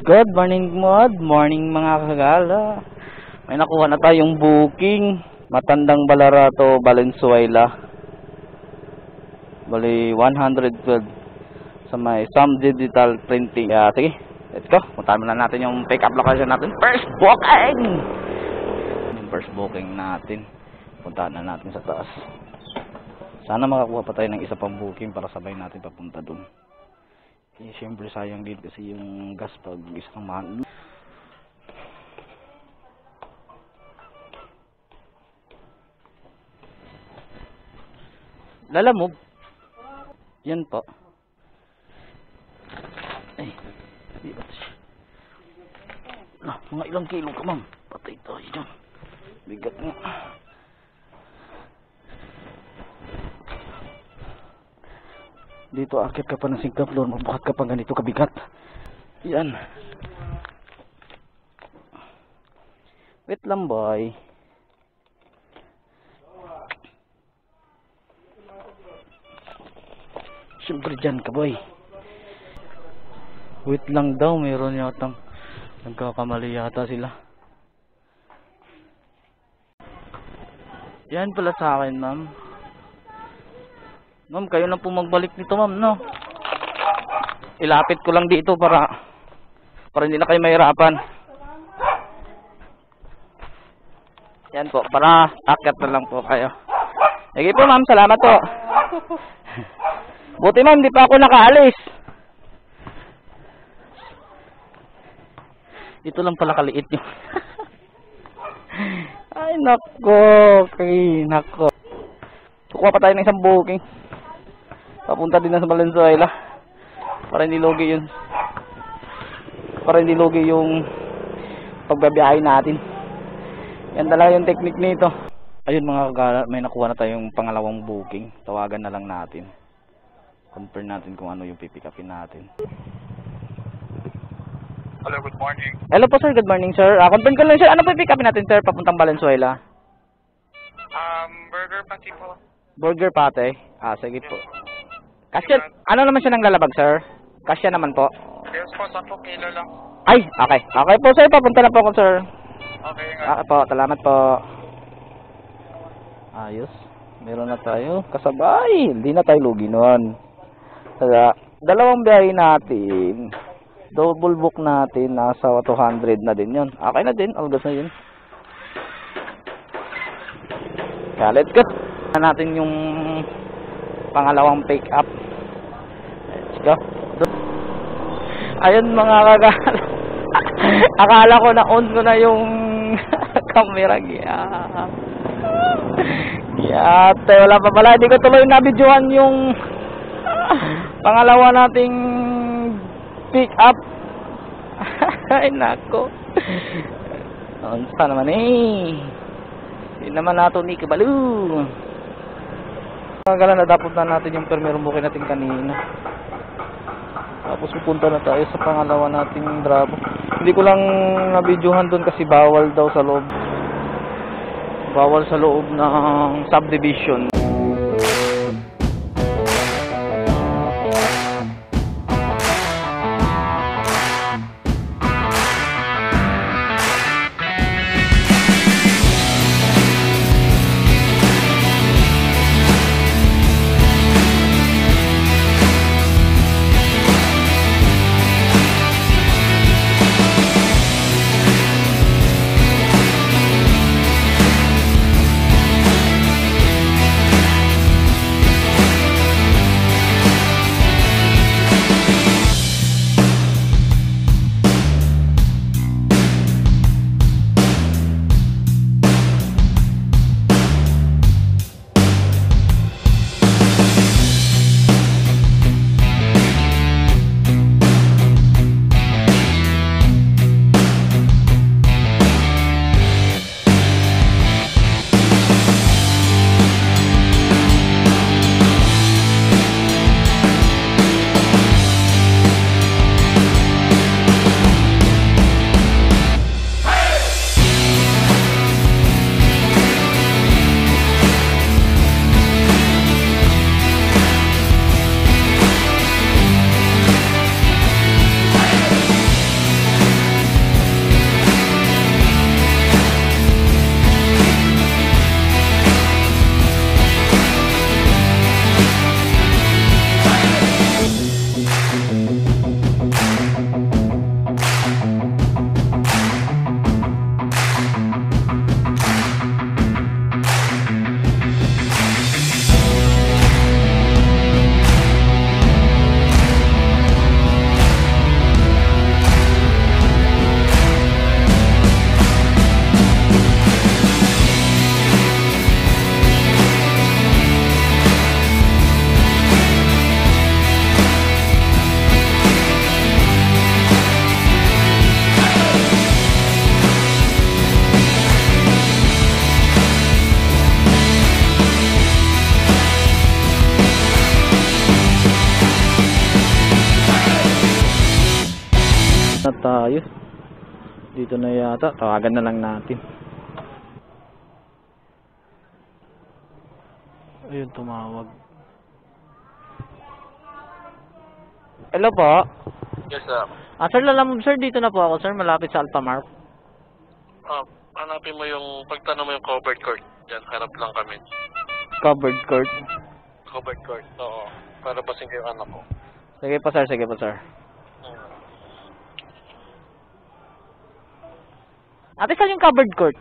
Good morning mga kagala. May nakuha na tayong booking. Matandang Balarato, Valenzuela. Bali 112 sa may Sam Digital Printing. Sige, let's go. Puntahan na natin yung pick up location natin. First booking natin. Puntahan na natin sa taas. Sana makakuha pa tayo ng isa pang booking para sabay natin papunta dun. Siyempre sayang din kasi yung gas pag isang mahal. Lalamog. Yan po. Ay, di ba siya? Mga ilang kilo ka, ma'am? Patay tayo dyan. Bigat nga. Dito akit ka pa ng 5th floor, mabuhat ka pa ganito kabigat. Yan. Wait lang, boy. Siyempre dyan ka, boy. Wait lang daw, mayroon yatang nagkakamali yata sila. Yan pala sa akin, ma'am. Ma'am, kayo na po magbalik nito, ma'am, no? Ilapit ko lang dito para hindi na kayo mahirapan. Yan po, para akyat na lang po kayo. Sige po, ma'am, salamat po. Buti, ma'am, di pa ako nakaalis. Ito lang pala kaliit nyo. Ay, nako. Kukuha pa tayo ng isang booking. Papunta din na sa Valenzuela para hindi lugi yun, yung pagbabiyahe natin. Yan talaga yung technique nito. Ayun mga kagala, may nakuha na tayong pangalawang booking. Tawagan na lang natin, confirm natin kung ano yung pipick upin natin. Hello, good morning. Hello po sir, good morning sir. Confirm ko lang sir, ano pipick upin natin sir papuntang Valenzuela? Burger patty po. Burger patty? Sige po. Kasya, ano naman siya ng lalabag, sir? Kasya naman po. Yes po, 10 kilo lang. Ay, okay. Okay po, sir. Papunta na po ako, sir. Okay nga. Po, salamat po. Ayos. Meron na tayo. Kasabay. Hindi na tayo lugi nun. Kaya, dalawang biyahe natin. Double book natin. Nasa 200 na din yun. Okay na din. Algas na yun. Kaya, let's go. Natin yung pangalawang pick up. Let's go. Ayun mga kagala. Akala ko na on ko na yung camera. Yate, wala pa pala. Hindi ko tuloy na-videohan yung pangalawa nating pick up. Ay nako. Saan naman hindi naman nato ni kabalo. Kagala na dapat na natin yung permerong booking natin kanina. Tapos pupunta na tayo sa pangalawa nating Bravo. Hindi ko lang na-videohan doon kasi bawal daw sa loob. Bawal sa loob ng subdivision. na tayo. Dito na yata. Tawagan na lang natin. Ayun, tumawag. Hello po. Yes, sir. Sir, lalamove sir. Dito na po ako, sir. Malapit sa Alphamart. Hanapin mo yung, pagtanong mo yung covered court. Diyan, harap lang kami. Covered court. Covered court, oo. Para basing kayo anak ko. Sige po, sir. Sige po, sir. Ate, saan yung covered court?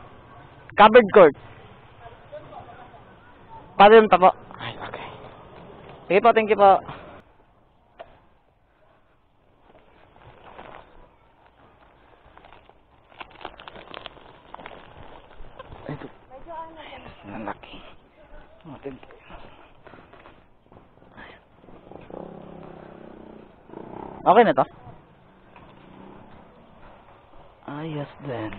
Covered court. Paano yun pa po? Ay, okay. Sige po, thank you po. Ito. Nalaki. Thank you. Okay na to? Ayos din.